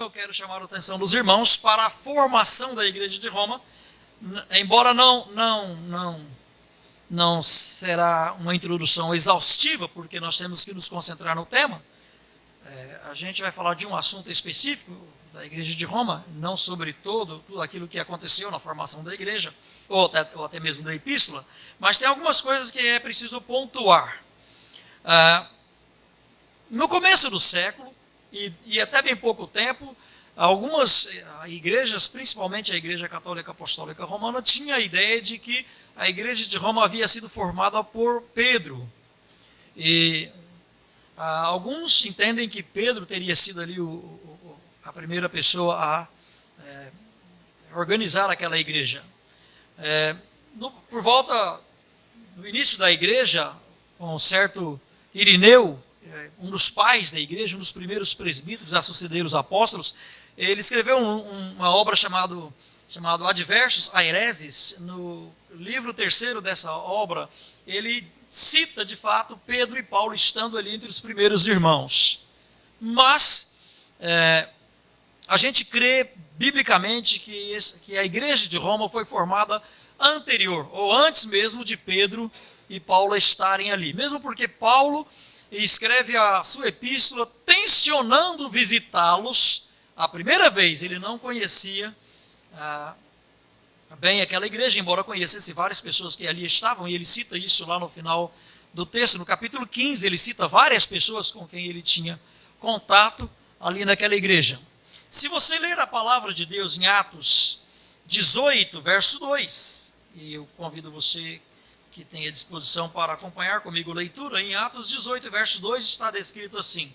Eu quero chamar a atenção dos irmãos para a formação da Igreja de Roma, embora não será uma introdução exaustiva, porque nós temos que nos concentrar no tema. A gente vai falar de um assunto específico da Igreja de Roma, não sobre tudo aquilo que aconteceu na formação da Igreja, ou até mesmo da Epístola, mas tem algumas coisas que é preciso pontuar. No começo do século, e até bem pouco tempo, algumas igrejas, principalmente a Igreja Católica Apostólica Romana, tinha a ideia de que a Igreja de Roma havia sido formada por Pedro. E alguns entendem que Pedro teria sido ali a primeira pessoa a organizar aquela igreja. Por volta do início da igreja, um certo Irineu, um dos pais da igreja, um dos primeiros presbíteros a suceder os apóstolos, ele escreveu uma obra chamado Adversus Aereses. No livro 3º dessa obra, ele cita de fato Pedro e Paulo estando ali entre os primeiros irmãos. Mas a gente crê biblicamente que a igreja de Roma foi formada anterior, ou antes mesmo de Pedro e Paulo estarem ali. Mesmo porque Paulo escreve a sua epístola tensionando visitá-los. A primeira vez ele não conhecia bem aquela igreja, embora conhecesse várias pessoas que ali estavam, e ele cita isso lá no final do texto. No capítulo 15 ele cita várias pessoas com quem ele tinha contato ali naquela igreja. Se você ler a palavra de Deus em Atos 18, verso 2, e eu convido você que tenha disposição para acompanhar comigo a leitura, em Atos 18, verso 2 está descrito assim: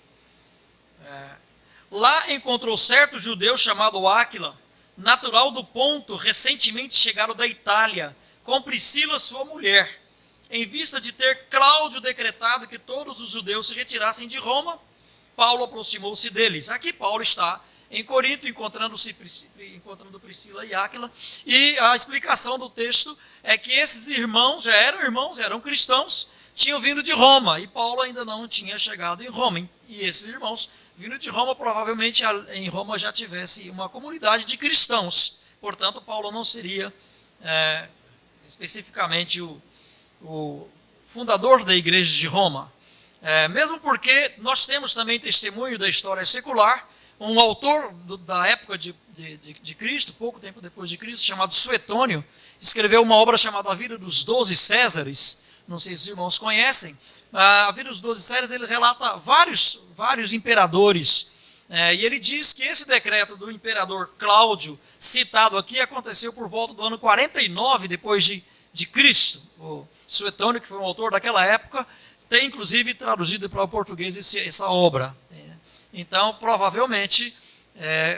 lá encontrou certo judeu chamado Áquila, natural do Ponto, recentemente chegado da Itália, com Priscila sua mulher, em vista de ter Cláudio decretado que todos os judeus se retirassem de Roma. Paulo aproximou-se deles. Aqui Paulo está em Corinto, encontrando Priscila e Áquila, e a explicação do texto é que esses irmãos já eram cristãos, tinham vindo de Roma, e Paulo ainda não tinha chegado em Roma, e esses irmãos vindo de Roma, provavelmente em Roma já tivesse uma comunidade de cristãos, portanto Paulo não seria especificamente o fundador da igreja de Roma, mesmo porque nós temos também testemunho da história secular. Um autor da época de Cristo, pouco tempo depois de Cristo, chamado Suetônio, escreveu uma obra chamada A Vida dos 12 Césares. Não sei se os irmãos conhecem. A Vida dos 12 Césares, ele relata vários imperadores. E ele diz que esse decreto do imperador Cláudio, citado aqui, aconteceu por volta do ano 49 depois de Cristo. O Suetônio, que foi um autor daquela época, tem inclusive traduzido para o português essa obra. Então, provavelmente,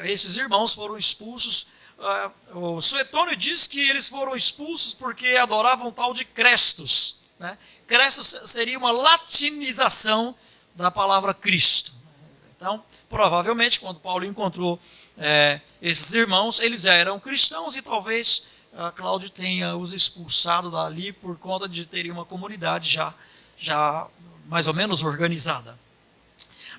esses irmãos foram expulsos. O Suetônio diz que eles foram expulsos porque adoravam tal de Crestos. Crestos seria uma latinização da palavra Cristo. Então, provavelmente, quando Paulo encontrou esses irmãos, eles já eram cristãos e talvez Cláudio tenha os expulsado dali por conta de terem uma comunidade já mais ou menos organizada.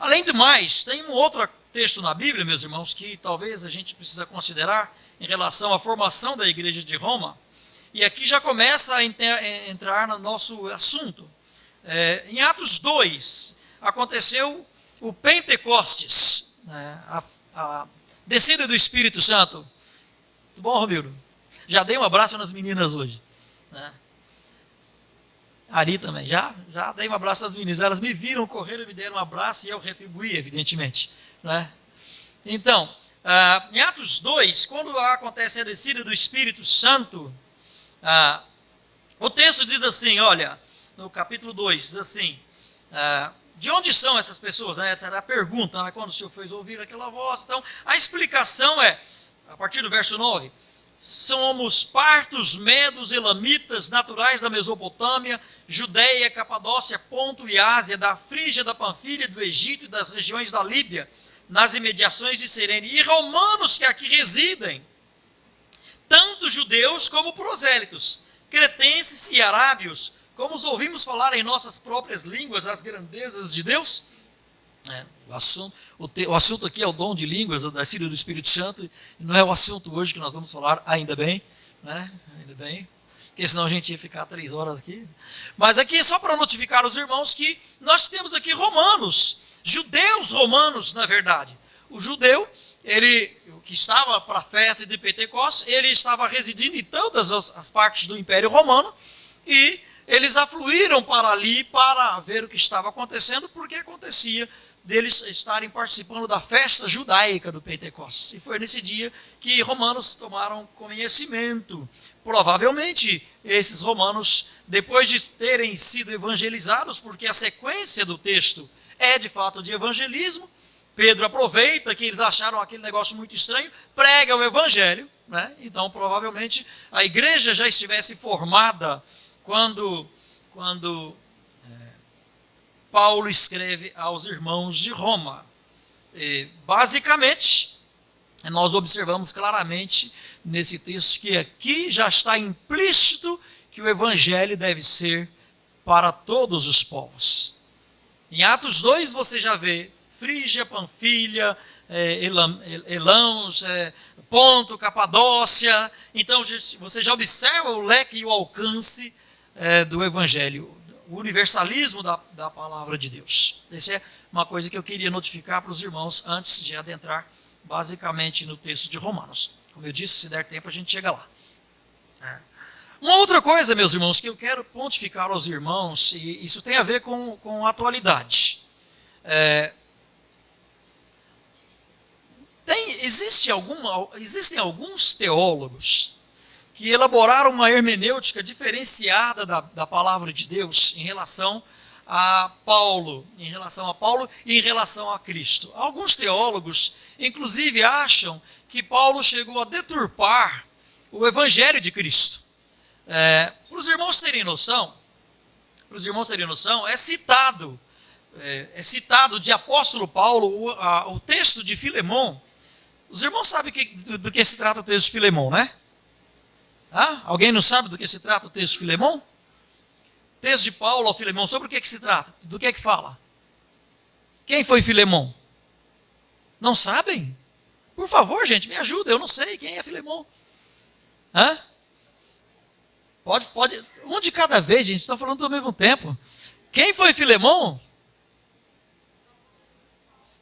Além do mais, tem um outro texto na Bíblia, meus irmãos, que talvez a gente precisa considerar em relação à formação da igreja de Roma. E aqui já começa a entrar no nosso assunto. Em Atos 2, aconteceu o Pentecostes, a descida do Espírito Santo. Tudo bom, Romildo? Já dei um abraço nas meninas hoje. Ari também, já dei um abraço às meninas. Elas me viram correr, me deram um abraço e eu retribuí, evidentemente. Então, em Atos 2, quando acontece a descida do Espírito Santo, o texto diz assim, olha, no capítulo 2, diz assim, de onde são essas pessoas? Essa era a pergunta, quando o Senhor fez ouvir aquela voz. Então, a explicação é, a partir do verso 9, somos partos, medos, elamitas, naturais da Mesopotâmia, Judeia, Capadócia, Ponto e Ásia, da Frígia, da Panfilha, do Egito e das regiões da Líbia, nas imediações de Cirene, e romanos que aqui residem, tanto judeus como prosélitos, cretenses e arábios, como os ouvimos falar em nossas próprias línguas as grandezas de Deus? O assunto aqui é o dom de línguas, o auxílio do Espírito Santo, e não é o assunto hoje que nós vamos falar, ainda bem, né? Ainda bem, porque senão a gente ia ficar 3 horas aqui. Mas aqui só para notificar os irmãos que nós temos aqui romanos, judeus romanos, na verdade. O judeu, ele que estava para a festa de Pentecostes, ele estava residindo em todas as partes do Império Romano, e eles afluíram para ali para ver o que estava acontecendo, porque acontecia deles estarem participando da festa judaica do Pentecostes. E foi nesse dia que romanos tomaram conhecimento. Provavelmente, esses romanos, depois de terem sido evangelizados, porque a sequência do texto é de fato de evangelismo, Pedro aproveita que eles acharam aquele negócio muito estranho, prega o evangelho, né? Então provavelmente a igreja já estivesse formada quando Paulo escreve aos irmãos de Roma. E, basicamente, nós observamos claramente nesse texto que aqui já está implícito que o evangelho deve ser para todos os povos. Em Atos 2 você já vê Frígia, Panfilha, Elãos, Ponto, Capadócia. Então você já observa o leque e o alcance do evangelho, o universalismo da palavra de Deus. Essa é uma coisa que eu queria notificar para os irmãos antes de adentrar basicamente no texto de Romanos. Como eu disse, se der tempo a gente chega lá. Uma outra coisa, meus irmãos, que eu quero pontificar aos irmãos, e isso tem a ver com a atualidade. Existem alguns teólogos que elaboraram uma hermenêutica diferenciada da palavra de Deus em relação a Paulo e em relação a Cristo. Alguns teólogos, inclusive, acham que Paulo chegou a deturpar o evangelho de Cristo. Para os irmãos terem noção, é citado de apóstolo Paulo o texto de Filemão. Os irmãos sabem do que se trata o texto de Filemão, né? Alguém não sabe do que se trata o texto de Filemão? Texto de Paulo ao Filemão, sobre o que se trata? Do que fala? Quem foi Filemão? Não sabem? Por favor, gente, me ajuda, eu não sei quem é Filemão. Pode, um de cada vez, gente, estão falando ao mesmo tempo. Quem foi Filemão?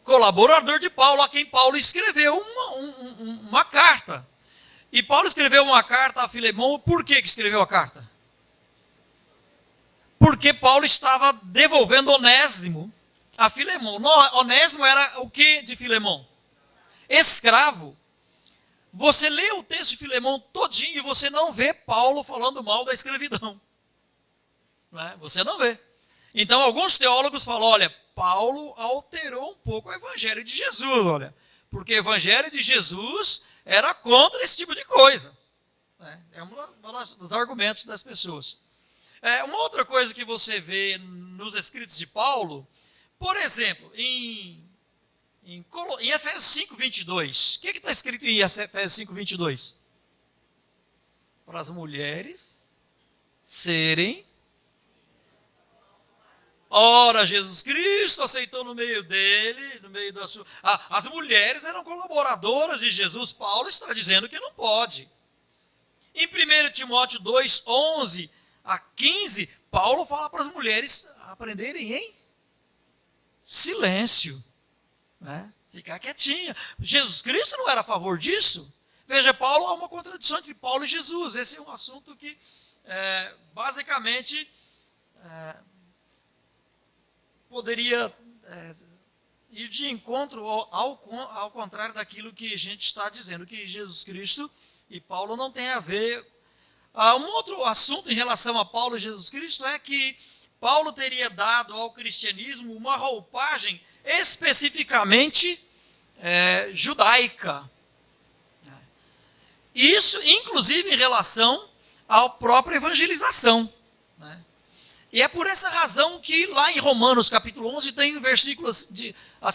Colaborador de Paulo, a quem Paulo escreveu uma carta. E Paulo escreveu uma carta a Filemão. Por que escreveu a carta? Porque Paulo estava devolvendo Onésimo a Filemão. Onésimo era o que de Filemão? Escravo. Você lê o texto de Filemão todinho e você não vê Paulo falando mal da escravidão. Você não vê. Então alguns teólogos falam, olha, Paulo alterou um pouco o evangelho de Jesus, olha. Porque o evangelho de Jesus era contra esse tipo de coisa. É um dos argumentos das pessoas. Uma outra coisa que você vê nos escritos de Paulo, por exemplo, em Efésios 5, 22. O que está escrito em Efésios 5, 22? Para as mulheres serem... Ora, Jesus Cristo aceitou no meio dele, no meio da sua... as mulheres eram colaboradoras de Jesus. Paulo está dizendo que não pode. Em 1 Timóteo 2, 11 a 15, Paulo fala para as mulheres aprenderem em silêncio. Ficar quietinha. Jesus Cristo não era a favor disso. Veja, Paulo, há uma contradição entre Paulo e Jesus. Esse é um assunto que, basicamente... poderia ir de encontro ao contrário daquilo que a gente está dizendo, que Jesus Cristo e Paulo não tem a ver. Um outro assunto em relação a Paulo e Jesus Cristo é que Paulo teria dado ao cristianismo uma roupagem especificamente judaica. Isso, inclusive, em relação à própria evangelização. E é por essa razão que lá em Romanos capítulo 11 tem versículos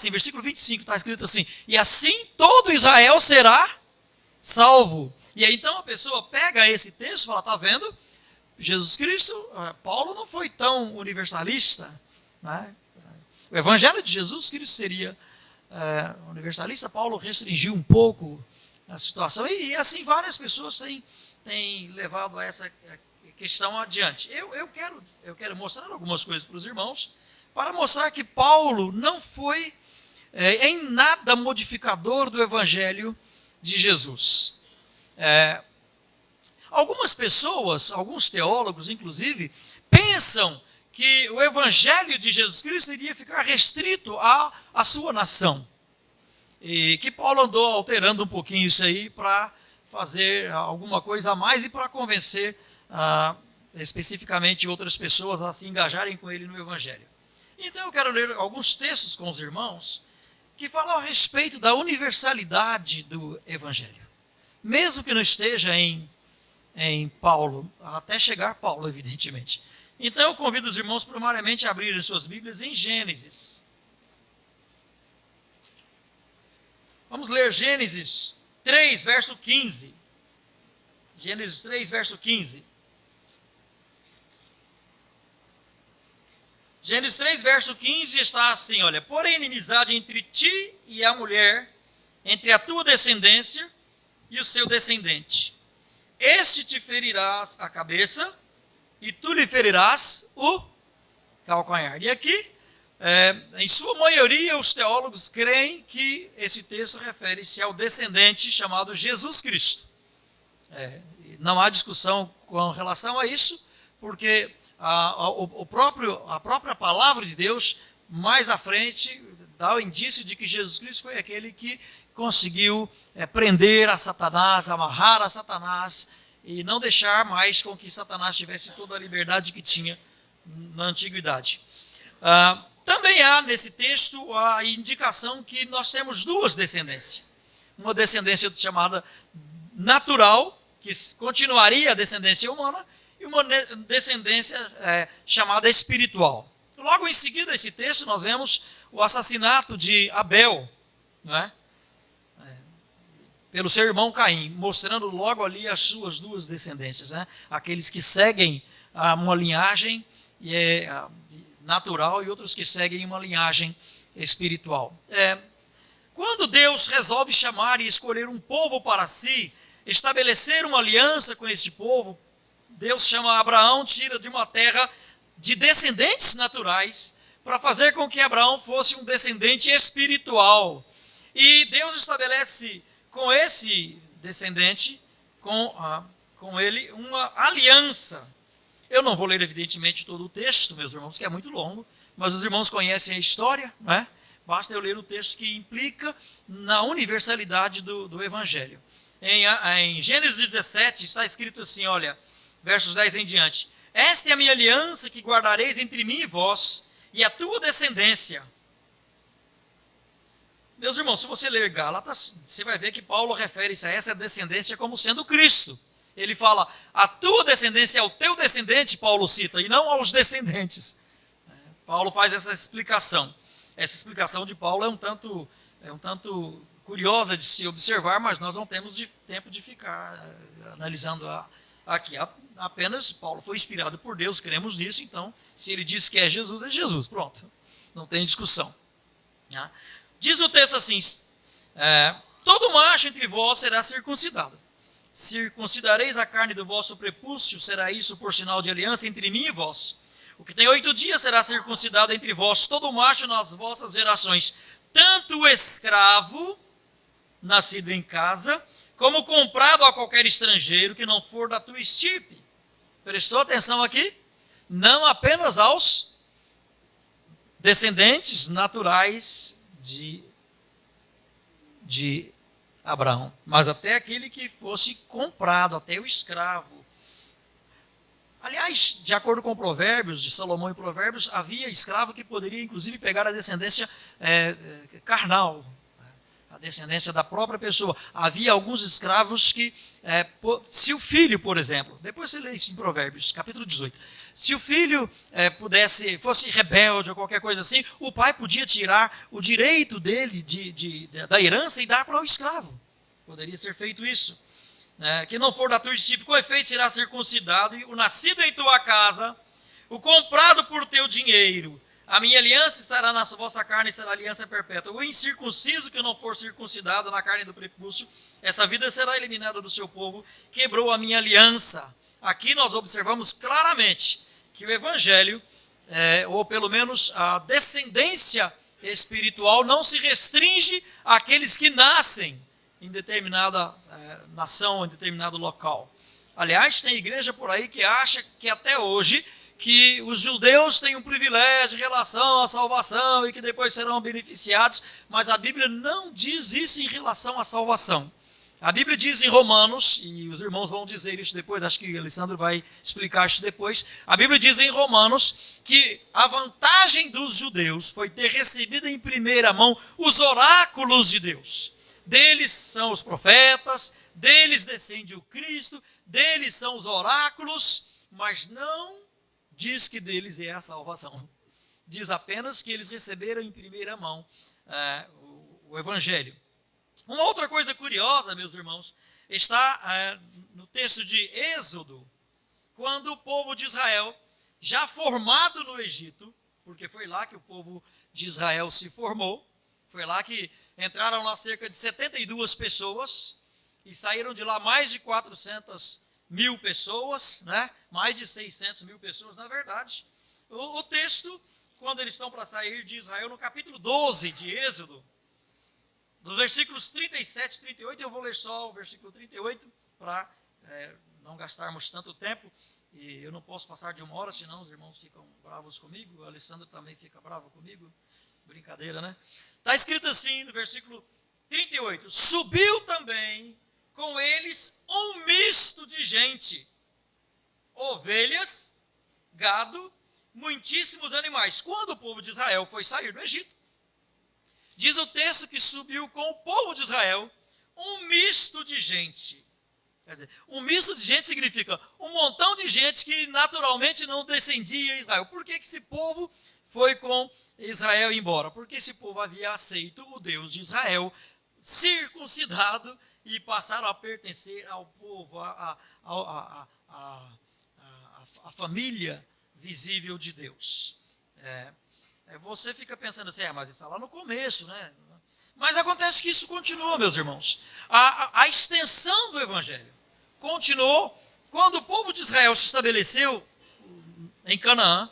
versículo 25 está escrito assim: e assim todo Israel será salvo. E aí então a pessoa pega esse texto e fala, está vendo? Jesus Cristo, Paulo não foi tão universalista, O evangelho de Jesus Cristo seria universalista. Paulo restringiu um pouco a situação e assim várias pessoas têm levado essa questão adiante. Eu quero mostrar algumas coisas para os irmãos, para mostrar que Paulo não foi em nada modificador do evangelho de Jesus. Algumas pessoas, alguns teólogos inclusive, pensam que o evangelho de Jesus Cristo iria ficar restrito à sua nação. E que Paulo andou alterando um pouquinho isso aí para fazer alguma coisa a mais e para convencer especificamente outras pessoas a se engajarem com ele no evangelho. Então eu quero ler alguns textos com os irmãos que falam a respeito da universalidade do evangelho. Mesmo que não esteja em Paulo, até chegar Paulo, evidentemente. Então eu convido os irmãos primariamente a abrirem suas Bíblias em Gênesis. Vamos ler Gênesis 3, verso 15. Gênesis 3, verso 15. Gênesis 3, verso 15 está assim, olha: porém inimizade entre ti e a mulher, entre a tua descendência e o seu descendente. Este te ferirás a cabeça, e tu lhe ferirás o calcanhar. E aqui, em sua maioria, os teólogos creem que esse texto refere-se ao descendente chamado Jesus Cristo. Não há discussão com relação a isso, porque a própria palavra de Deus, mais à frente, dá o indício de que Jesus Cristo foi aquele que conseguiu prender a Satanás, amarrar a Satanás e não deixar mais com que Satanás tivesse toda a liberdade que tinha na antiguidade. Também há nesse texto a indicação que nós temos duas descendências. Uma descendência chamada natural, que continuaria a descendência humana, e uma descendência chamada espiritual. Logo em seguida, esse texto, nós vemos o assassinato de Abel, não é? Pelo seu irmão Caim, mostrando logo ali as suas duas descendências, né? Aqueles que seguem uma linhagem natural e outros que seguem uma linhagem espiritual. Quando Deus resolve chamar e escolher um povo para si, estabelecer uma aliança com este povo, Deus chama Abraão, tira de uma terra de descendentes naturais, para fazer com que Abraão fosse um descendente espiritual. E Deus estabelece com esse descendente, com ele, uma aliança. Eu não vou ler, evidentemente, todo o texto, meus irmãos, que é muito longo, mas os irmãos conhecem a história, né? Basta eu ler o texto que implica na universalidade do Evangelho. Em Gênesis 17 está escrito assim, olha, versos 10 em diante: esta é a minha aliança que guardareis entre mim e vós, e a tua descendência. Meus irmãos, se você ler Gálatas, você vai ver que Paulo refere-se a essa descendência como sendo Cristo. Ele fala, a tua descendência é o teu descendente, Paulo cita, e não aos descendentes. Paulo faz essa explicação. Essa explicação de Paulo é um tanto curiosa de se observar, mas nós não temos tempo de ficar analisando aqui. Apenas Paulo foi inspirado por Deus, cremos nisso, então se ele diz que é Jesus, pronto, não tem discussão. Diz o texto assim, todo macho entre vós será circuncidado. Circuncidareis a carne do vosso prepúcio, será isso por sinal de aliança entre mim e vós. O que tem 8 dias será circuncidado entre vós, todo macho nas vossas gerações, tanto o escravo, nascido em casa, como comprado a qualquer estrangeiro que não for da tua estirpe. Prestou atenção aqui? Não apenas aos descendentes naturais de Abraão, mas até aquele que fosse comprado, até o escravo. Aliás, de acordo com Provérbios, de Salomão e Provérbios, havia escravo que poderia inclusive pegar a descendência carnal, a descendência da própria pessoa. Havia alguns escravos que, se o filho, por exemplo, depois você lê isso em Provérbios, capítulo 18, se o filho fosse rebelde ou qualquer coisa assim, o pai podia tirar o direito dele da herança e dar para o escravo. Poderia ser feito isso. Que não for da tua estirpe, com efeito será circuncidado, e o nascido em tua casa, o comprado por teu dinheiro, A minha aliança estará na vossa carne e será aliança perpétua. O incircunciso que não for circuncidado na carne do prepúcio, essa vida será eliminada do seu povo, quebrou a minha aliança. Aqui nós observamos claramente que o evangelho, ou pelo menos a descendência espiritual, não se restringe àqueles que nascem em determinada nação, em determinado local. Aliás, tem igreja por aí que acha que até hoje que os judeus têm um privilégio em relação à salvação e que depois serão beneficiados, mas a Bíblia não diz isso em relação à salvação. A Bíblia diz em Romanos, e os irmãos vão dizer isso depois, acho que o Alessandro vai explicar isso depois, a Bíblia diz em Romanos que a vantagem dos judeus foi ter recebido em primeira mão os oráculos de Deus. Deles são os profetas, deles descende o Cristo, deles são os oráculos, mas não diz que deles é a salvação. Diz apenas que eles receberam em primeira mão o Evangelho. Uma outra coisa curiosa, meus irmãos, está no texto de Êxodo, quando o povo de Israel, já formado no Egito, porque foi lá que o povo de Israel se formou, foi lá que entraram lá cerca de 72 pessoas, e saíram de lá mais de 400.000 pessoas, né? Mais de 600.000 pessoas, na verdade. O texto, quando eles estão para sair de Israel, no capítulo 12 de Êxodo, dos versículos 37 e 38, eu vou ler só o versículo 38, para não gastarmos tanto tempo, e eu não posso passar de 1 hora, senão os irmãos ficam bravos comigo, o Alessandro também fica bravo comigo, brincadeira, né? Está escrito assim no versículo 38, subiu também com eles um misto de gente, ovelhas, gado, muitíssimos animais. Quando o povo de Israel foi sair do Egito, diz o texto que subiu com o povo de Israel um misto de gente. Quer dizer, um misto de gente significa um montão de gente que naturalmente não descendia em Israel. Por que esse povo foi com Israel embora? Porque esse povo havia aceito o Deus de Israel, circuncidado, e passaram a pertencer ao povo, a família visível de Deus. Você fica pensando assim, mas isso está lá no começo, né? Mas acontece que isso continua, meus irmãos. A extensão do Evangelho continuou quando o povo de Israel se estabeleceu em Canaã,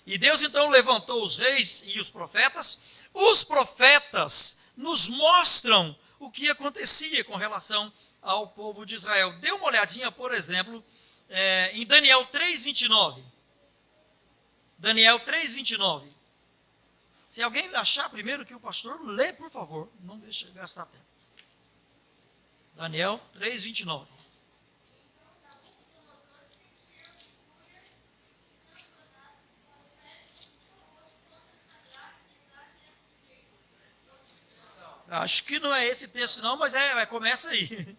e Deus então levantou os reis e os profetas. Os profetas nos mostram o que acontecia com relação ao povo de Israel. Dê uma olhadinha, por exemplo, em Daniel 3:29. Daniel 3:29. Se alguém achar primeiro que o pastor, lê, por favor. Não deixa gastar tempo. Daniel 3:29. Acho que não é esse texto não, mas começa aí.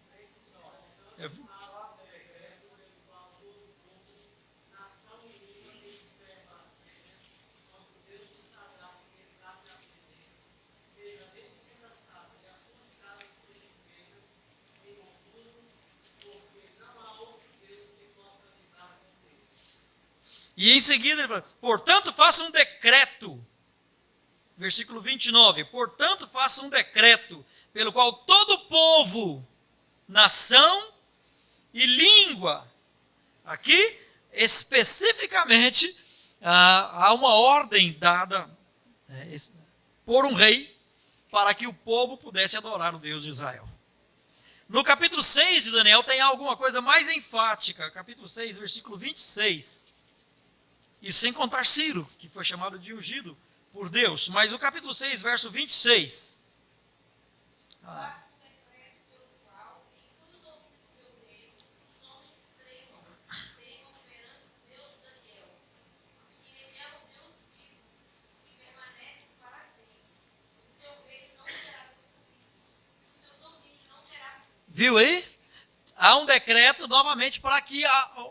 E em seguida ele fala, portanto faça um decreto, versículo 29, portanto faça um decreto, pelo qual todo povo, nação e língua, aqui especificamente há uma ordem dada por um rei, para que o povo pudesse adorar o Deus de Israel. No capítulo 6 de Daniel tem alguma coisa mais enfática, capítulo 6, versículo 26, e sem contar Ciro, que foi chamado de ungido por Deus. Mas o capítulo 6, verso 26. Viu aí? Há um decreto novamente para que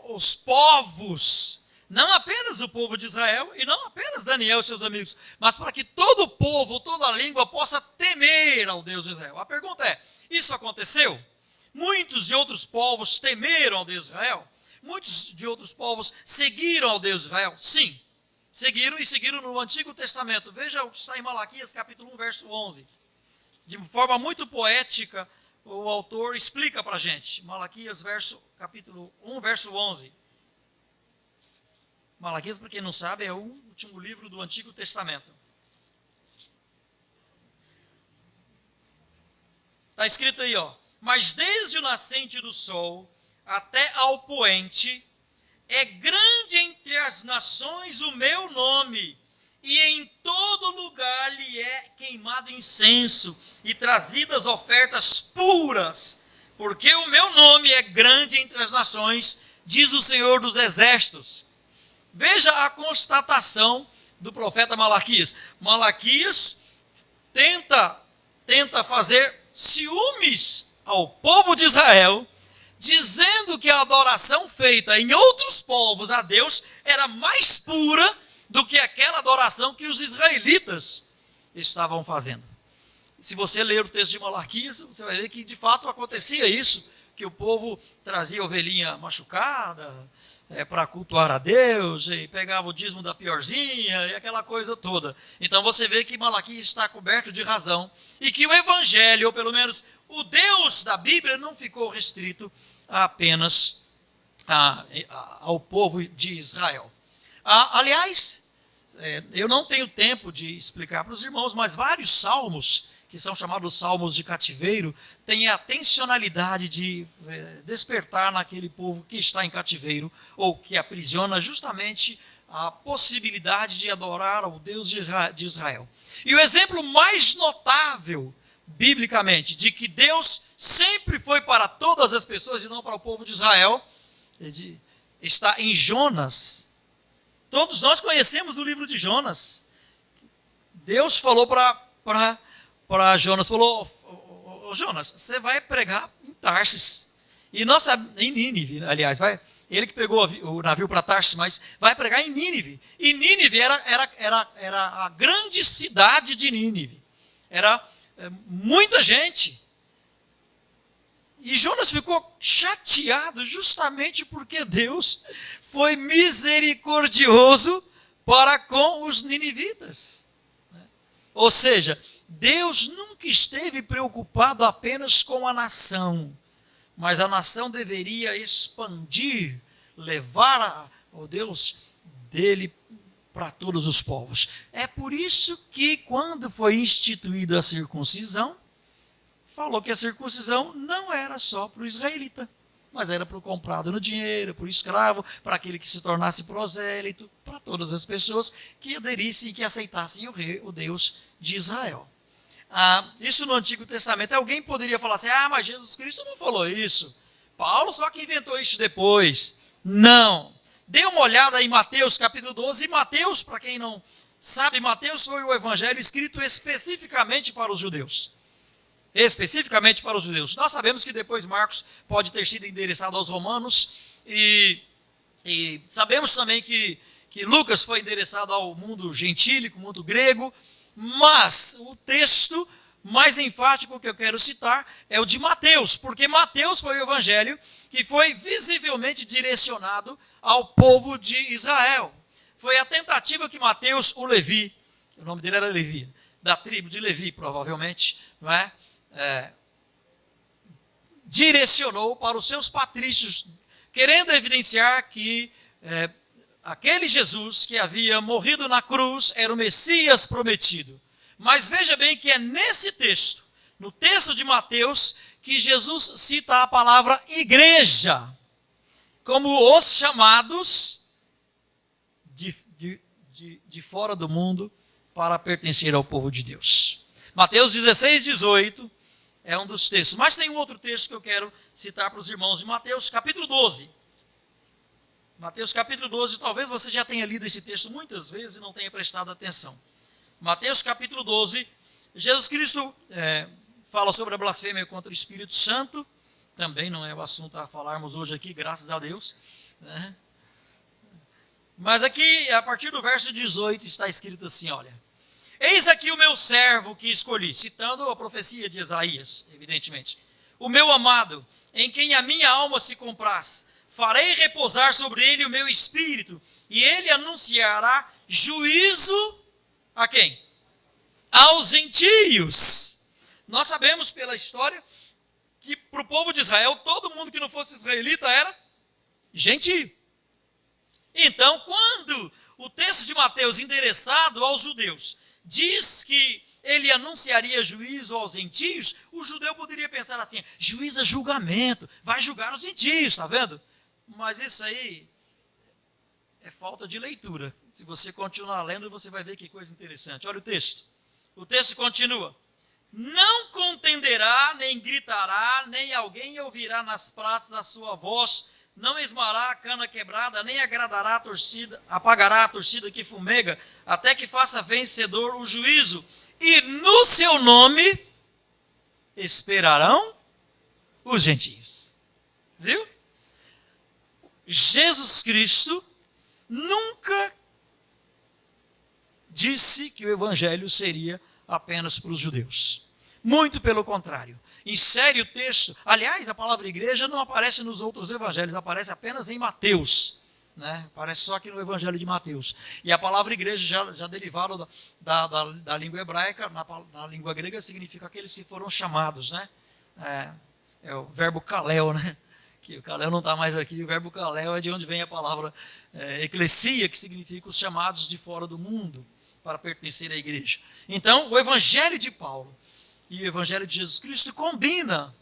os povos, não apenas o povo de Israel, e não apenas Daniel e seus amigos, mas para que todo o povo, toda a língua possa temer ao Deus de Israel. A pergunta é, isso aconteceu? Muitos de outros povos temeram ao Deus de Israel? Muitos de outros povos seguiram ao Deus de Israel? Sim. seguiram no Antigo Testamento. Veja o que está em Malaquias capítulo 1, verso 11. De forma muito poética, o autor explica para a gente. Malaquias capítulo 1, verso 11. Malaquias, para quem não sabe, é o último livro do Antigo Testamento. Está escrito aí, ó. Mas desde o nascente do sol até ao poente, é grande entre as nações o meu nome, e em todo lugar lhe é queimado incenso e trazidas ofertas puras, porque o meu nome é grande entre as nações, diz o Senhor dos Exércitos. Veja a constatação do profeta Malaquias. Malaquias tenta fazer ciúmes ao povo de Israel, dizendo que a adoração feita em outros povos a Deus era mais pura do que aquela adoração que os israelitas estavam fazendo. Se você ler o texto de Malaquias, você vai ver que de fato acontecia isso, que o povo trazia ovelhinha machucada para cultuar a Deus, e pegava o dízimo da piorzinha, e aquela coisa toda. Então você vê que Malaquias está coberto de razão, e que o evangelho, ou pelo menos o Deus da Bíblia, não ficou restrito apenas ao povo de Israel. Aliás, eu não tenho tempo de explicar para os irmãos, mas vários salmos, que são chamados salmos de cativeiro, têm a tensionalidade de despertar naquele povo que está em cativeiro, ou que aprisiona justamente a possibilidade de adorar ao Deus de Israel. E o exemplo mais notável, biblicamente, de que Deus sempre foi para todas as pessoas e não para o povo de Israel, está em Jonas. Todos nós conhecemos o livro de Jonas. Deus falou para Jonas, falou: Jonas, você vai pregar em Tarsis. E nós sabemos, em Nínive, aliás, ele que pegou o navio para Tarsis, mas vai pregar em Nínive. E Nínive era a grande cidade de Nínive. Era muita gente. E Jonas ficou chateado justamente porque Deus foi misericordioso para com os ninivitas. Ou seja, Deus nunca esteve preocupado apenas com a nação, mas a nação deveria expandir, levar o Deus dele para todos os povos. É por isso que quando foi instituída a circuncisão, falou que a circuncisão não era só para o israelita, mas era para o comprado no dinheiro, para o escravo, para aquele que se tornasse prosélito, para todas as pessoas que aderissem e que aceitassem o Deus de Israel. Isso no Antigo Testamento. Alguém poderia falar assim: mas Jesus Cristo não falou isso. Paulo só que inventou isso depois. Não. Dê uma olhada em Mateus capítulo 12. E Mateus, para quem não sabe, Mateus foi o evangelho escrito especificamente para os judeus. Especificamente para os judeus. Nós sabemos que depois Marcos pode ter sido endereçado aos romanos, e sabemos também que Lucas foi endereçado ao mundo gentílico, mundo grego, mas o texto mais enfático que eu quero citar é o de Mateus, porque Mateus foi o evangelho que foi visivelmente direcionado ao povo de Israel. Foi a tentativa que Mateus, o Levi, o nome dele era Levi, da tribo de Levi provavelmente, não é? Direcionou para os seus patrícios, querendo evidenciar que aquele Jesus que havia morrido na cruz era o Messias prometido. Mas veja bem que é nesse texto, no texto de Mateus, que Jesus cita a palavra igreja, como os chamados de fora do mundo para pertencer ao povo de Deus. Mateus 16, 18 é um dos textos. Mas tem um outro texto que eu quero citar para os irmãos, de Mateus capítulo 12. Mateus capítulo 12, talvez você já tenha lido esse texto muitas vezes e não tenha prestado atenção. Mateus capítulo 12, Jesus Cristo fala sobre a blasfêmia contra o Espírito Santo. Também não é o assunto a falarmos hoje aqui, graças a Deus, né? Mas aqui, a partir do verso 18, está escrito assim, olha: eis aqui o meu servo que escolhi, citando a profecia de Isaías, evidentemente. O meu amado, em quem a minha alma se compraz, farei repousar sobre ele o meu espírito, e ele anunciará juízo a quem? Aos gentios. Nós sabemos pela história que para o povo de Israel, todo mundo que não fosse israelita era gentio. Então, quando o texto de Mateus, endereçado aos judeus, diz que ele anunciaria juízo aos gentios, o judeu poderia pensar assim: juízo é julgamento, vai julgar os gentios, está vendo? Mas isso aí é falta de leitura. Se você continuar lendo, você vai ver que coisa interessante. Olha o texto. O texto continua: não contenderá, nem gritará, nem alguém ouvirá nas praças a sua voz, não esmará a cana quebrada, nem agradará a torcida, apagará a torcida que fumega, até que faça vencedor o juízo. E no seu nome esperarão os gentios. Viu? Jesus Cristo nunca disse que o evangelho seria apenas para os judeus. Muito pelo contrário. Insere o texto. Aliás, a palavra igreja não aparece nos outros evangelhos, aparece apenas em Mateus. Né? Aparece só aqui no evangelho de Mateus. E a palavra igreja, já derivada da língua hebraica, na língua grega, significa aqueles que foram chamados. Né? É o verbo kaleo, né? Que o kaleo não está mais aqui. O verbo kaleo é de onde vem a palavra eclesia, que significa os chamados de fora do mundo, para pertencer à igreja. Então, o evangelho de Paulo e o evangelho de Jesus Cristo combina.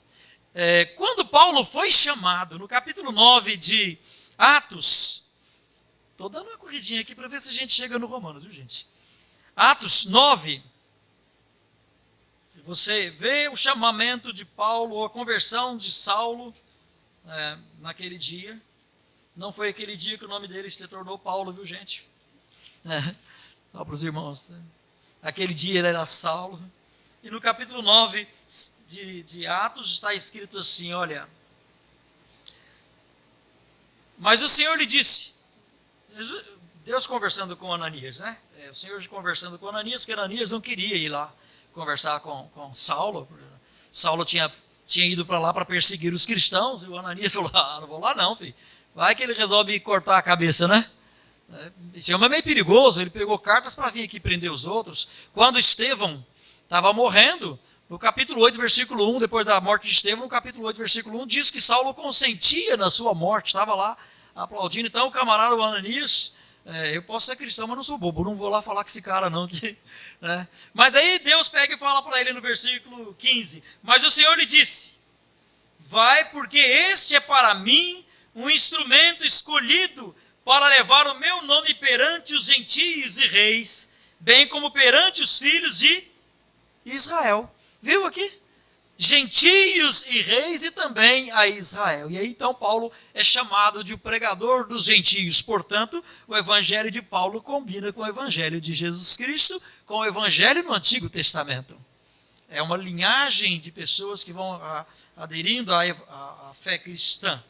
Quando Paulo foi chamado, no capítulo 9 de Atos, estou dando uma corridinha aqui para ver se a gente chega no Romanos, viu, gente? Atos 9, você vê o chamamento de Paulo, a conversão de Saulo naquele dia. Não foi aquele dia que o nome dele se tornou Paulo, viu, gente? Só para os irmãos. Aquele dia ele era Saulo. E no capítulo 9 de Atos está escrito assim, olha: mas o Senhor lhe disse, Deus conversando com Ananias, né? O Senhor conversando com Ananias, porque Ananias não queria ir lá conversar com Saulo. Saulo tinha ido para lá para perseguir os cristãos, e o Ananias falou: não vou lá não, filho. Vai que ele resolve cortar a cabeça, né? Isso é meio perigoso. Ele pegou cartas para vir aqui prender os outros. Quando Estevão estava morrendo, no capítulo 8, versículo 1, depois da morte de Estevão, no capítulo 8, versículo 1, diz que Saulo consentia na sua morte, estava lá aplaudindo. Então o camarada Ananias, eu posso ser cristão, mas não sou bobo, não vou lá falar com esse cara não. Né? Mas aí Deus pega e fala para ele no versículo 15, mas o Senhor lhe disse: vai, porque este é para mim um instrumento escolhido para levar o meu nome perante os gentios e reis, bem como perante os filhos de Israel. Viu aqui? Gentios e reis e também a Israel. E aí então Paulo é chamado de o pregador dos gentios. Portanto, o evangelho de Paulo combina com o evangelho de Jesus Cristo, com o evangelho no Antigo Testamento. É uma linhagem de pessoas que vão aderindo à fé cristã.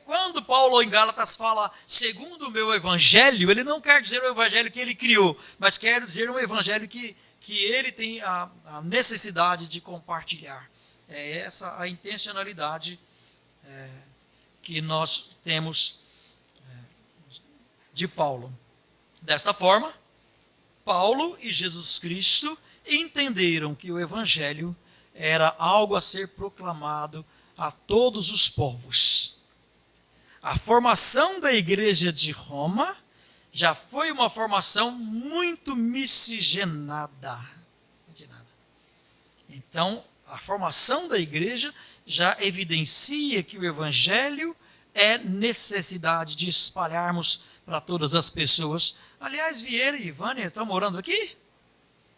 Quando Paulo em Gálatas fala segundo o meu evangelho, ele não quer dizer o evangelho que ele criou, mas quer dizer um evangelho que ele tem a necessidade de compartilhar. É essa a intencionalidade que nós temos de Paulo. Desta forma, Paulo e Jesus Cristo entenderam que o evangelho era algo a ser proclamado a todos os povos. A formação da igreja de Roma já foi uma formação muito miscigenada. Então, a formação da igreja já evidencia que o evangelho é necessidade de espalharmos para todas as pessoas. Aliás, Vieira e Vânia estão morando aqui?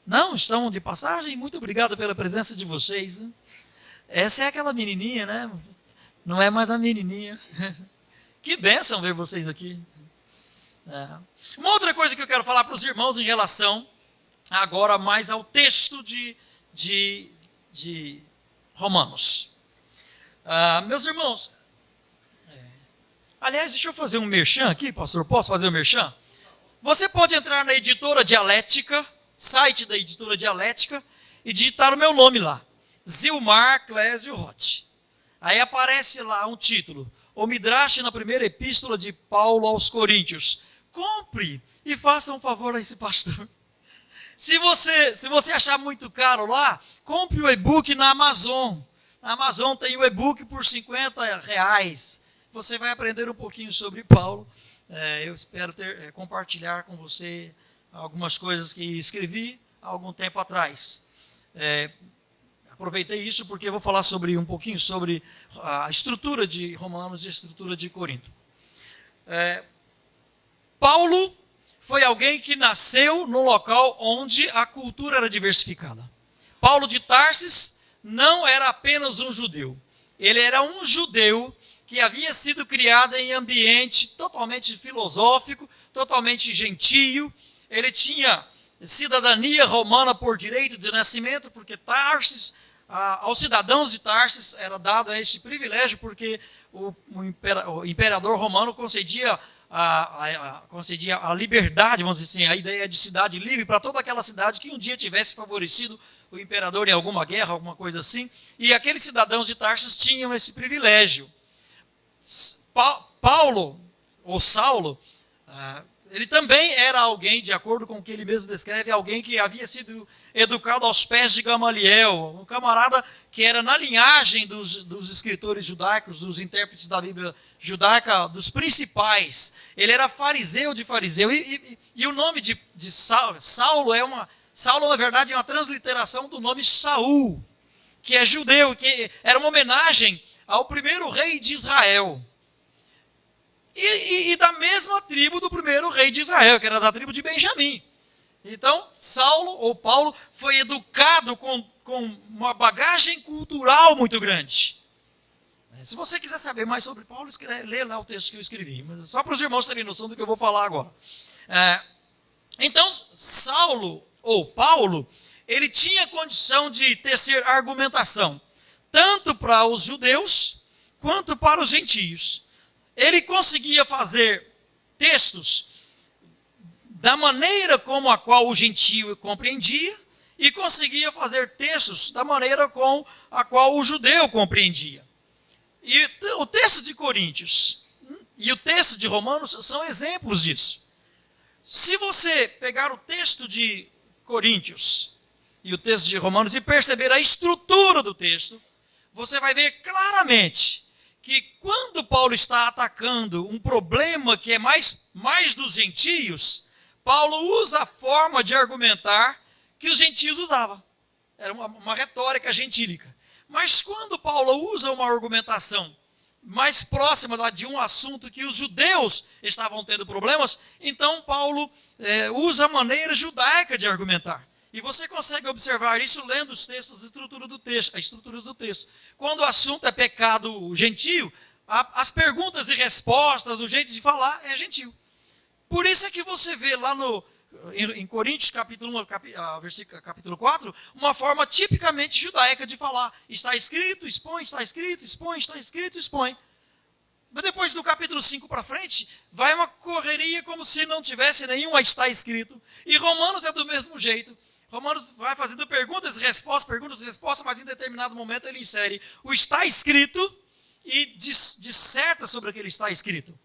Não? Estão de passagem? Muito obrigado pela presença de vocês. Essa é aquela menininha, né? Não é mais a menininha. Que bênção ver vocês aqui. Uma outra coisa que eu quero falar para os irmãos em relação agora mais ao texto de Romanos. Meus irmãos, aliás, deixa eu fazer um merchan aqui, pastor. Posso fazer um merchan? Você pode entrar na editora Dialética, site da editora Dialética, e digitar o meu nome lá, Zilmar Clésio Roth. Aí aparece lá um título: O Midrash na primeira epístola de Paulo aos Coríntios. Com compre e faça um favor a esse pastor. Se você achar muito caro lá, compre o e-book na Amazon. Na Amazon tem o e-book por R$50. Você vai aprender um pouquinho sobre Paulo. Eu espero compartilhar com você algumas coisas que escrevi há algum tempo atrás. Aproveitei isso porque eu vou falar um pouquinho sobre a estrutura de Romanos e a estrutura de Corinto. Paulo foi alguém que nasceu no local onde a cultura era diversificada. Paulo de Tarsis não era apenas um judeu. Ele era um judeu que havia sido criado em ambiente totalmente filosófico, totalmente gentio. Ele tinha cidadania romana por direito de nascimento, porque Tarsis, aos cidadãos de Tarsis era dado esse privilégio, porque o imperador romano concedia a liberdade, vamos dizer assim, a ideia de cidade livre para toda aquela cidade que um dia tivesse favorecido o imperador em alguma guerra, alguma coisa assim, e aqueles cidadãos de Tarsis tinham esse privilégio. Paulo, ou Saulo, ele também era alguém, de acordo com o que ele mesmo descreve, alguém que havia sido educado aos pés de Gamaliel, um camarada que era na linhagem dos escritores judaicos, dos intérpretes da Bíblia judaica, dos principais. Ele era fariseu de fariseu. E o nome de Saulo Saulo, na verdade, é uma transliteração do nome Saul, que é judeu, que era uma homenagem ao primeiro rei de Israel. E da mesma tribo do primeiro rei de Israel, que era da tribo de Benjamim. Então, Saulo, ou Paulo, foi educado com uma bagagem cultural muito grande. Se você quiser saber mais sobre Paulo, lê lá o texto que eu escrevi. Mas só para os irmãos terem noção do que eu vou falar agora. Então, Saulo, ou Paulo, ele tinha condição de tecer argumentação, tanto para os judeus, quanto para os gentios. Ele conseguia fazer textos da maneira como a qual o gentio compreendia, e conseguia fazer textos da maneira com a qual o judeu compreendia. E o texto de Coríntios e o texto de Romanos são exemplos disso. Se você pegar o texto de Coríntios e o texto de Romanos e perceber a estrutura do texto, você vai ver claramente que quando Paulo está atacando um problema que é mais dos gentios, Paulo usa a forma de argumentar que os gentios usavam. Era uma retórica gentílica. Mas quando Paulo usa uma argumentação mais próxima de um assunto que os judeus estavam tendo problemas, então Paulo usa a maneira judaica de argumentar. E você consegue observar isso lendo os textos, as estruturas do texto. Quando o assunto é pecado gentio, as perguntas e respostas, o jeito de falar é gentio. Por isso é que você vê lá em Coríntios, capítulo 1, capítulo 4, uma forma tipicamente judaica de falar. Está escrito, expõe, está escrito, expõe, está escrito, expõe. Mas depois do capítulo 5 para frente, vai uma correria como se não tivesse nenhum está escrito. E Romanos é do mesmo jeito. Romanos vai fazendo perguntas e respostas, mas em determinado momento ele insere o está escrito e disserta sobre aquele está escrito.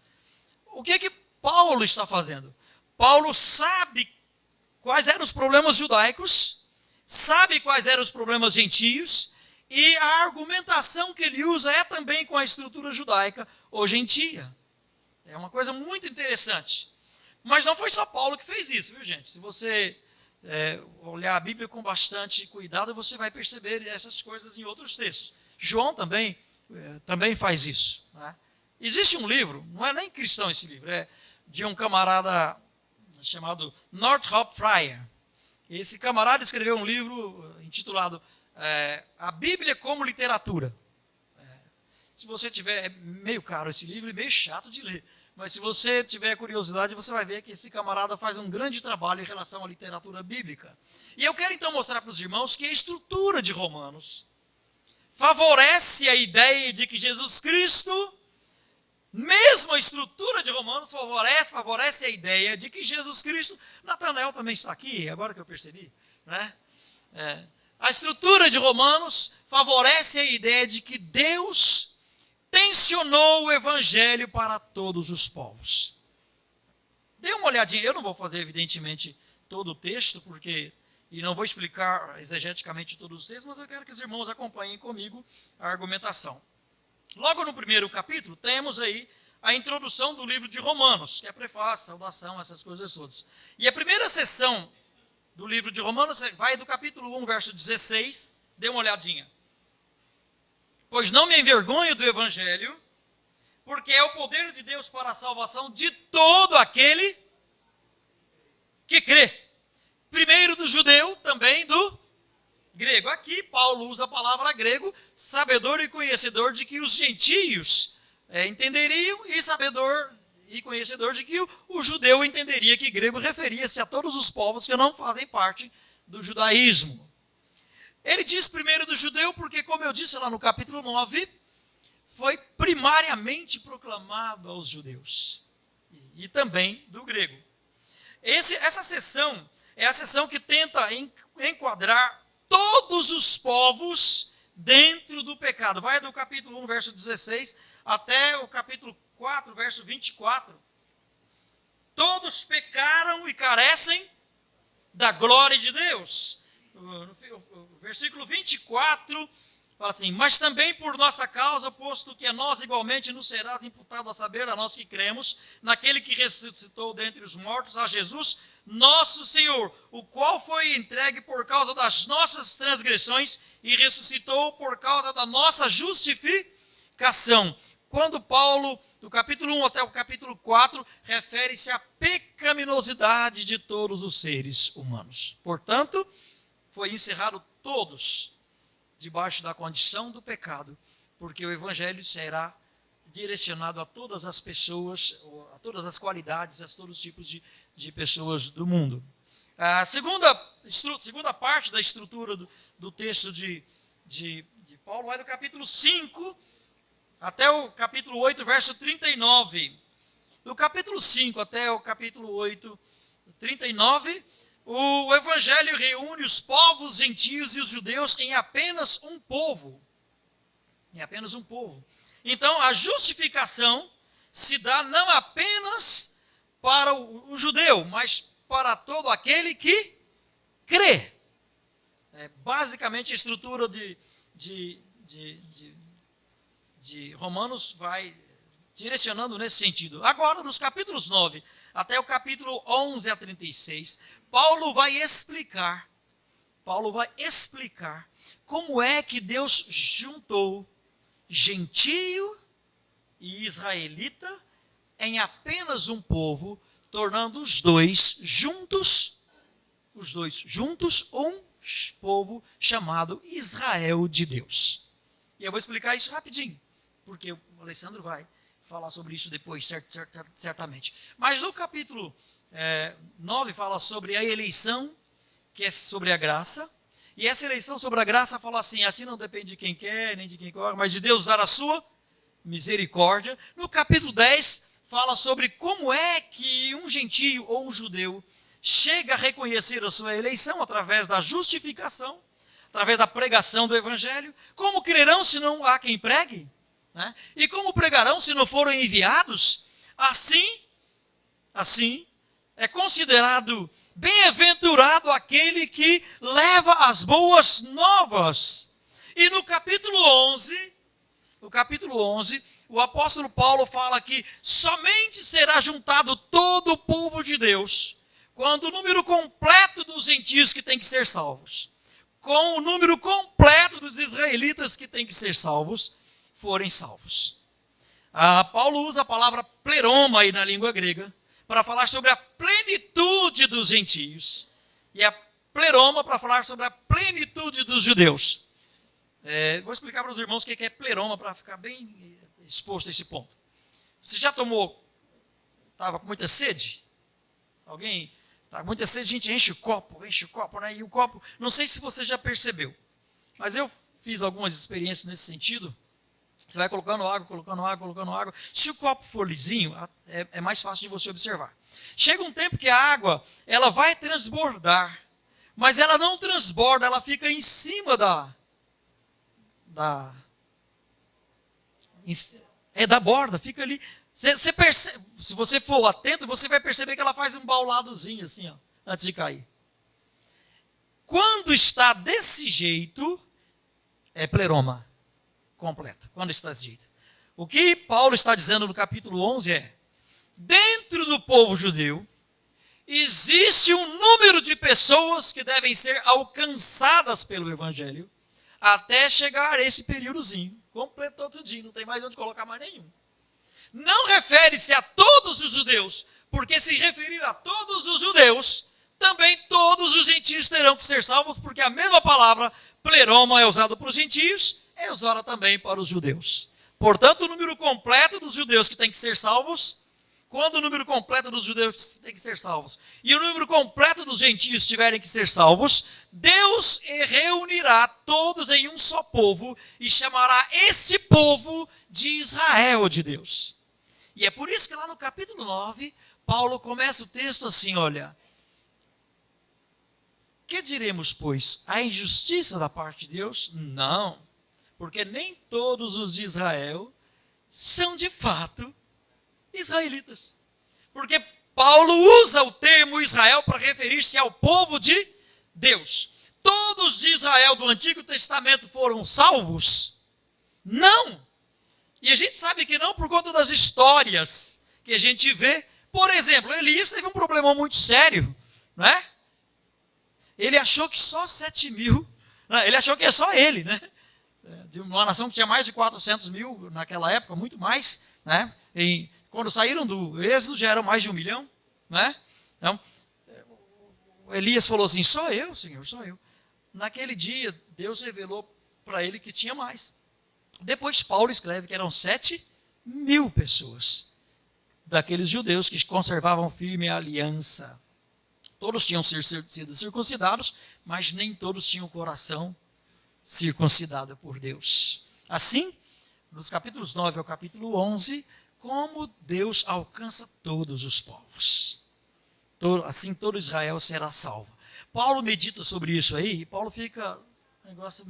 O que Paulo está fazendo? Paulo sabe quais eram os problemas judaicos, sabe quais eram os problemas gentios, e a argumentação que ele usa é também com a estrutura judaica ou gentia. É uma coisa muito interessante. Mas não foi só Paulo que fez isso, viu, gente? Se você olhar a Bíblia com bastante cuidado, você vai perceber essas coisas em outros textos. João também faz isso. Né? Existe um livro, não é nem cristão esse livro, é de um camarada chamado Northrop Fryer. Esse camarada escreveu um livro intitulado A Bíblia como Literatura. Se você tiver, é meio caro esse livro e meio chato de ler, mas se você tiver curiosidade, você vai ver que esse camarada faz um grande trabalho em relação à literatura bíblica. E eu quero então mostrar para os irmãos que a estrutura de Romanos favorece a ideia de que Jesus Cristo, mesmo a estrutura de Romanos favorece a ideia de que Jesus Cristo, Natanael também está aqui, agora que eu percebi, né? A estrutura de Romanos favorece a ideia de que Deus tensionou o evangelho para todos os povos. Dê uma olhadinha, eu não vou fazer evidentemente todo o texto, e não vou explicar exegeticamente todos os textos, mas eu quero que os irmãos acompanhem comigo a argumentação. Logo no primeiro capítulo, temos aí a introdução do livro de Romanos, que é prefácio, saudação, essas coisas todas. E a primeira sessão do livro de Romanos vai do capítulo 1, verso 16, dê uma olhadinha. Pois não me envergonho do evangelho, porque é o poder de Deus para a salvação de todo aquele que crê. Primeiro do judeu, também do grego. Aqui Paulo usa a palavra grego, sabedor e conhecedor de que os gentios entenderiam, e sabedor e conhecedor de que o judeu entenderia que grego referia-se a todos os povos que não fazem parte do judaísmo. Ele diz primeiro do judeu porque, como eu disse lá no capítulo 9, foi primariamente proclamado aos judeus. E também do grego. Essa sessão é a sessão que tenta enquadrar todos os povos dentro do pecado. Vai do capítulo 1, verso 16, até o capítulo 4, verso 24. Todos pecaram e carecem da glória de Deus. O versículo 24 fala assim: mas também por nossa causa, posto que a nós igualmente nos será imputado a saber, a nós que cremos, naquele que ressuscitou dentre os mortos, a Jesus, nosso Senhor, o qual foi entregue por causa das nossas transgressões e ressuscitou por causa da nossa justificação. Quando Paulo, do capítulo 1 até o capítulo 4, refere-se à pecaminosidade de todos os seres humanos. Portanto, foi encerrado todos debaixo da condição do pecado, porque o evangelho será direcionado a todas as pessoas, a todas as qualidades, a todos os tipos de pessoas do mundo. A segunda parte da estrutura do texto de Paulo vai do capítulo 5 até o capítulo 8, verso 39. Do capítulo 5 até o capítulo 8, 39, o evangelho reúne os povos gentios e os judeus em apenas um povo. Em apenas um povo. Então, a justificação se dá não apenas para o judeu, mas para todo aquele que crê. Basicamente, a estrutura de Romanos vai direcionando nesse sentido. Agora, nos capítulos 9 até o capítulo 11 a 36, Paulo vai explicar como é que Deus juntou gentio e israelita em apenas um povo, tornando os dois juntos um povo chamado Israel de Deus. E eu vou explicar isso rapidinho, porque o Alessandro vai falar sobre isso depois, certamente. Mas no capítulo 9 fala sobre a eleição, que é sobre a graça. E essa eleição sobre a graça fala assim não depende de quem quer, nem de quem corre, mas de Deus usar a sua misericórdia. No capítulo 10 fala sobre como é que um gentio ou um judeu chega a reconhecer a sua eleição através da justificação, através da pregação do evangelho. Como crerão se não há quem pregue? Né? E como pregarão se não foram enviados? Assim é considerado bem-aventurado aquele que leva as boas novas. E no capítulo 11, o apóstolo Paulo fala que somente será juntado todo o povo de Deus quando o número completo dos gentios que tem que ser salvos, com o número completo dos israelitas que tem que ser salvos, forem salvos. Paulo usa a palavra pleroma aí na língua grega para falar sobre a plenitude dos gentios e a pleroma para falar sobre a plenitude dos judeus. Vou explicar para os irmãos o que é pleroma para ficar bem exposto a esse ponto. Você já estava com muita sede? Alguém estava com muita sede? A gente enche o copo, né? E o copo, não sei se você já percebeu, mas eu fiz algumas experiências nesse sentido. Você vai colocando água. Se o copo for lisinho, é mais fácil de você observar. Chega um tempo que a água, ela vai transbordar, mas ela não transborda, ela fica em cima É da borda, fica ali. Você percebe, se você for atento, você vai perceber que ela faz um bauladozinho assim, ó, antes de cair. Quando está desse jeito, é pleroma completo. Quando está desse jeito. O que Paulo está dizendo no capítulo 11 é: dentro do povo judeu, existe um número de pessoas que devem ser alcançadas pelo evangelho até chegar a esse períodozinho. Completou tudinho, não tem mais onde colocar mais nenhum. Não refere-se a todos os judeus, porque se referir a todos os judeus, também todos os gentios terão que ser salvos, porque a mesma palavra pleroma é usada para os gentios, é usada também para os judeus. Portanto, o número completo dos judeus que tem que ser salvos, quando o número completo dos judeus tem que ser salvos e o número completo dos gentios tiverem que ser salvos, Deus reunirá todos em um só povo e chamará esse povo de Israel de Deus. E é por isso que lá no capítulo 9, Paulo começa o texto assim, olha: que diremos, pois? A injustiça da parte de Deus? Não, porque nem todos os de Israel são de fato israelitas. Porque Paulo usa o termo Israel para referir-se ao povo de Deus. Todos de Israel do Antigo Testamento foram salvos? Não. E a gente sabe que não por conta das histórias que a gente vê. Por exemplo, Elias teve um problema muito sério, não é? Ele achou que só 7.000, ele achou que é só ele, né? De uma nação que tinha mais de 400.000 naquela época, muito mais, né? Quando saíram do Êxodo já eram mais de 1 milhão, né? Então, Elias falou assim: só eu, Senhor, só eu. Naquele dia, Deus revelou para ele que tinha mais. Depois Paulo escreve que eram 7.000 pessoas, daqueles judeus que conservavam firme a aliança. Todos tinham sido circuncidados, mas nem todos tinham o coração circuncidado por Deus. Assim, nos capítulos 9 ao capítulo 11, como Deus alcança todos os povos. Assim todo Israel será salvo. Paulo medita sobre isso aí, e Paulo fica,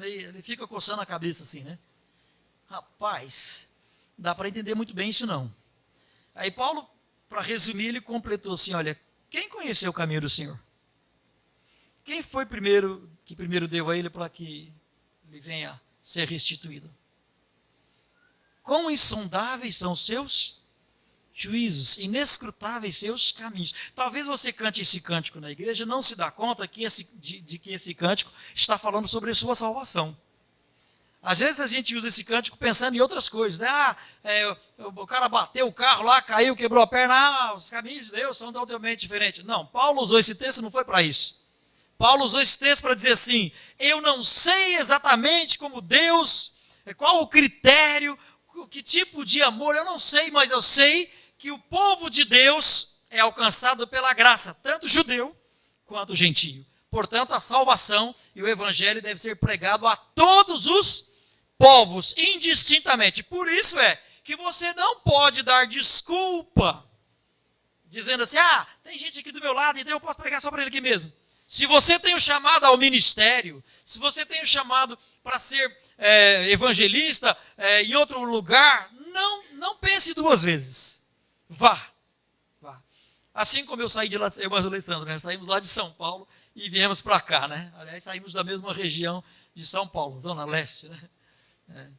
ele fica coçando a cabeça assim, né? Rapaz, dá para entender muito bem isso não. Aí Paulo, para resumir, ele completou assim, olha: quem conheceu o caminho do Senhor? Quem foi que primeiro deu a ele para que ele venha ser restituído? Quão insondáveis são os seus juízos, inescrutáveis seus caminhos. Talvez você cante esse cântico na igreja e não se dá conta de que esse cântico está falando sobre a sua salvação. Às vezes a gente usa esse cântico pensando em outras coisas, né? O cara bateu o carro lá, caiu, quebrou a perna, os caminhos de Deus são totalmente diferentes. Não, Paulo usou esse texto, não foi para isso. Paulo usou esse texto para dizer assim: eu não sei exatamente como Deus, qual o critério, que tipo de amor, eu não sei, mas eu sei que o povo de Deus é alcançado pela graça, tanto judeu quanto gentio. Portanto, a salvação e o evangelho deve ser pregado a todos os povos, indistintamente. Por isso é que você não pode dar desculpa, dizendo assim: tem gente aqui do meu lado, então eu posso pregar só para ele aqui mesmo. Se você tem o chamado ao ministério, se você tem o chamado para ser evangelista em outro lugar, não pense 2 vezes. Vá. Assim como eu saí de lá, eu e o Alessandro, né? Saímos lá de São Paulo e viemos para cá, né? Aliás, saímos da mesma região de São Paulo, Zona Leste, né?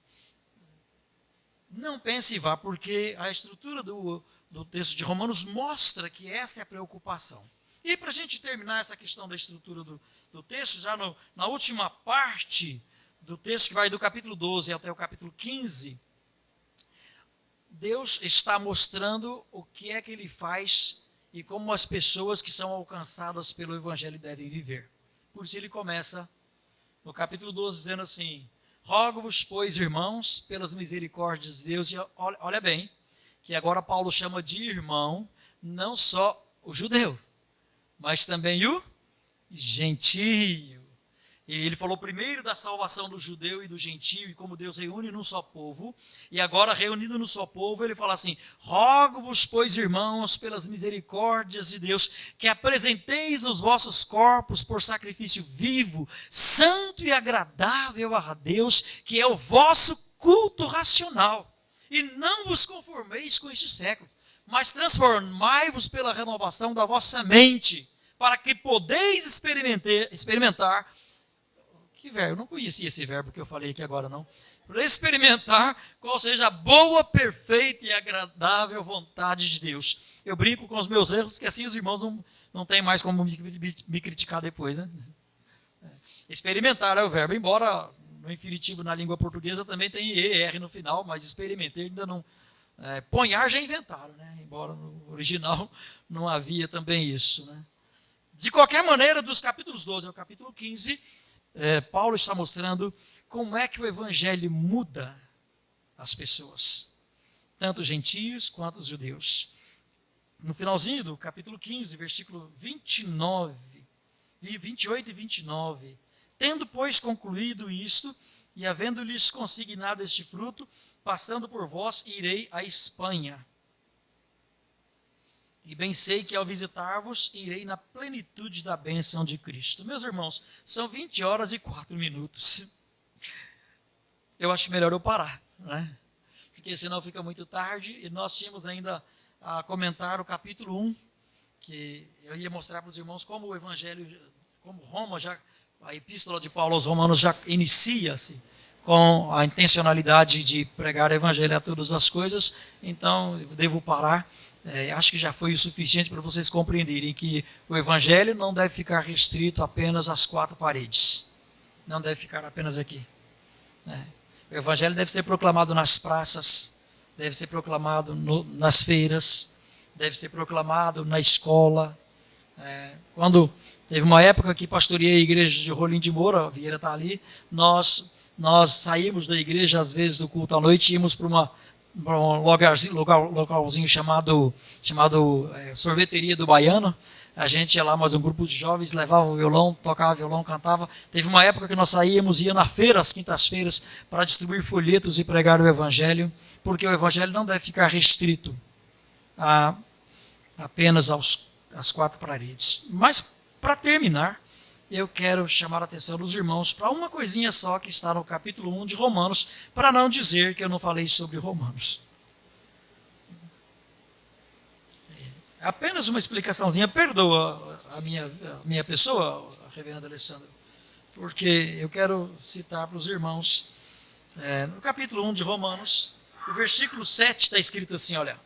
Não pense e vá, porque a estrutura do texto de Romanos mostra que essa é a preocupação. E para a gente terminar essa questão da estrutura do texto, já na última parte do texto, que vai do capítulo 12 até o capítulo 15, Deus está mostrando o que é que ele faz e como as pessoas que são alcançadas pelo evangelho devem viver. Por isso ele começa no capítulo 12 dizendo assim: rogo-vos, pois, irmãos, pelas misericórdias de Deus, e olha bem, que agora Paulo chama de irmão não só o judeu, mas também o gentio. E ele falou primeiro da salvação do judeu e do gentio, e como Deus reúne num só povo, e agora reunido num só povo, ele fala assim: rogo-vos, pois, irmãos, pelas misericórdias de Deus, que apresenteis os vossos corpos por sacrifício vivo, santo e agradável a Deus, que é o vosso culto racional. E não vos conformeis com este século, mas transformai-vos pela renovação da vossa mente, para que podeis experimentar. Que verbo? Eu não conhecia esse verbo que eu falei aqui agora, não. Para experimentar qual seja a boa, perfeita e agradável vontade de Deus. Eu brinco com os meus erros, que assim os irmãos não têm mais como me criticar depois, né? Experimentar é o verbo, embora no infinitivo na língua portuguesa também tem ER no final, mas experimentar ainda não. Ponhar já inventaram, né? Embora no original não havia também isso, né? De qualquer maneira, dos capítulos 12 ao capítulo 15, Paulo está mostrando como é que o evangelho muda as pessoas, tanto os gentios quanto os judeus. No finalzinho do capítulo 15, versículo 28 e 29, tendo, pois, concluído isto, e havendo-lhes consignado este fruto, passando por vós, irei à Espanha. E bem sei que ao visitar-vos, irei na plenitude da bênção de Cristo. Meus irmãos, são 20 horas e 4 minutos. Eu acho melhor eu parar, né? Porque senão fica muito tarde, e nós tínhamos ainda a comentar o capítulo 1, que eu ia mostrar para os irmãos como o evangelho, como Roma já, a epístola de Paulo aos Romanos já inicia-se com a intencionalidade de pregar o evangelho a todas as coisas. Então, eu devo parar. Acho que já foi o suficiente para vocês compreenderem que o evangelho não deve ficar restrito apenas às 4 paredes. Não deve ficar apenas aqui. O evangelho deve ser proclamado nas praças, deve ser proclamado nas feiras, deve ser proclamado na escola. Quando teve uma época que pastoreei a igreja de Rolim de Moura, a Vieira está ali, nós saímos da igreja, às vezes, do culto à noite, íamos para um localzinho chamado Sorveteria do Baiano. A gente ia lá, mais um grupo de jovens, levava o violão, tocava violão, cantava. Teve uma época que nós saíamos, ia na feira, às quintas-feiras, para distribuir folhetos e pregar o evangelho, porque o evangelho não deve ficar restrito apenas às 4 paredes. Mas, para terminar, eu quero chamar a atenção dos irmãos para uma coisinha só que está no capítulo 1 de Romanos, para não dizer que eu não falei sobre Romanos. Apenas uma explicaçãozinha, perdoa a minha pessoa, a reverenda Alessandra, porque eu quero citar para os irmãos, no capítulo 1 de Romanos, o versículo 7 está escrito assim, olha: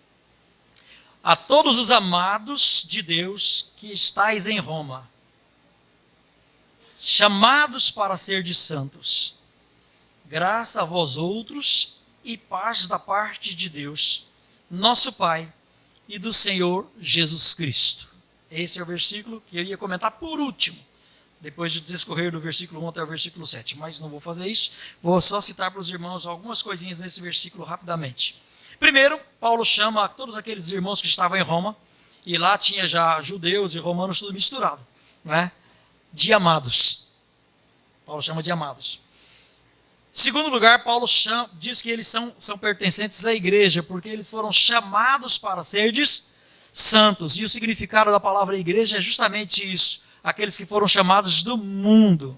a todos os amados de Deus que estáis em Roma, chamados para ser de santos, graça a vós outros e paz da parte de Deus, nosso Pai, e do Senhor Jesus Cristo. Esse é o versículo que eu ia comentar por último, depois de discorrer do versículo 1 até o versículo 7, mas não vou fazer isso, vou só citar para os irmãos algumas coisinhas nesse versículo rapidamente. Primeiro, Paulo chama todos aqueles irmãos que estavam em Roma, e lá tinha já judeus e romanos tudo misturado, não é? De amados. Paulo chama de amados. Segundo lugar, Paulo diz que eles são pertencentes à igreja, porque eles foram chamados para serdes santos. E o significado da palavra igreja é justamente isso: aqueles que foram chamados do mundo.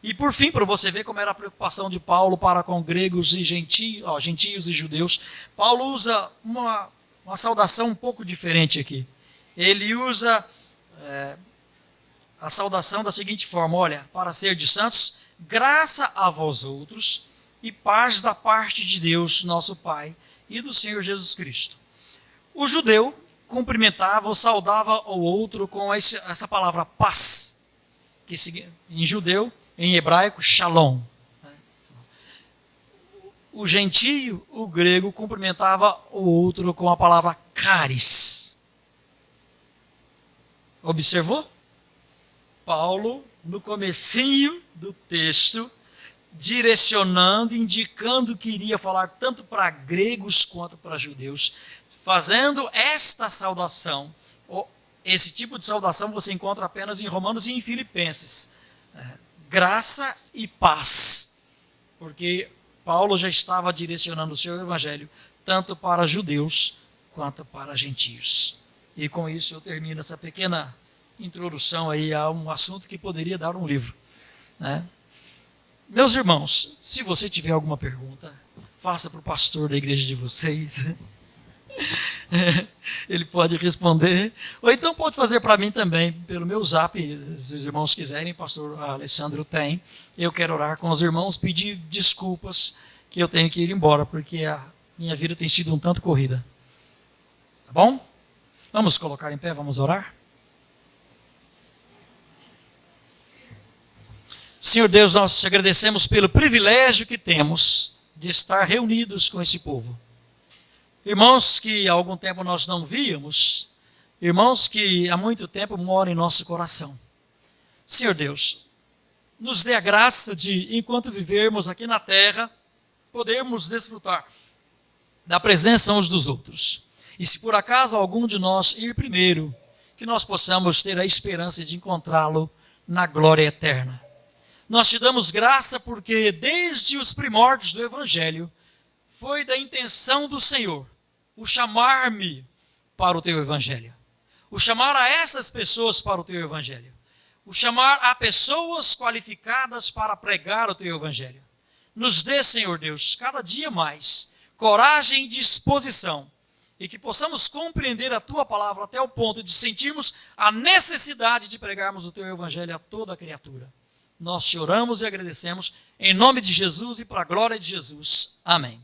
E por fim, para você ver como era a preocupação de Paulo para com gregos e gentios e judeus, Paulo usa uma saudação um pouco diferente aqui. Ele usa a saudação da seguinte forma: olha, para ser de santos, graça a vós outros e paz da parte de Deus, nosso Pai, e do Senhor Jesus Cristo. O judeu cumprimentava ou saudava o outro com essa palavra paz, que em judeu, em hebraico, shalom. O gentio, o grego, cumprimentava o outro com a palavra charis. Observou? Paulo, no comecinho do texto, direcionando, indicando que iria falar tanto para gregos quanto para judeus, fazendo esta saudação. Esse tipo de saudação você encontra apenas em Romanos e em Filipenses. Graça e paz. Porque Paulo já estava direcionando o seu evangelho tanto para judeus quanto para gentios. E com isso eu termino essa pequena introdução aí a um assunto que poderia dar um livro, né? Meus irmãos, se você tiver alguma pergunta, Faça para o pastor da igreja de vocês. Ele pode responder. Ou então pode fazer para mim também, pelo meu zap, se os irmãos quiserem, pastor Alessandro tem. Eu quero orar com os irmãos, pedir desculpas que eu tenho que ir embora, porque a minha vida tem sido um tanto corrida. Tá bom? Vamos colocar em pé, vamos orar? Senhor Deus, nós te agradecemos pelo privilégio que temos de estar reunidos com esse povo. Irmãos que há algum tempo nós não víamos, irmãos que há muito tempo moram em nosso coração. Senhor Deus, nos dê a graça de, enquanto vivermos aqui na terra, podermos desfrutar da presença uns dos outros. E se por acaso algum de nós ir primeiro, que nós possamos ter a esperança de encontrá-lo na glória eterna. Nós te damos graça porque desde os primórdios do Evangelho, foi da intenção do Senhor o chamar-me para o teu Evangelho, o chamar a essas pessoas para o teu Evangelho, o chamar a pessoas qualificadas para pregar o teu Evangelho. Nos dê, Senhor Deus, cada dia mais coragem e disposição, e que possamos compreender a tua palavra até o ponto de sentirmos a necessidade de pregarmos o teu Evangelho a toda a criatura. Nós te oramos e agradecemos em nome de Jesus e para a glória de Jesus. Amém.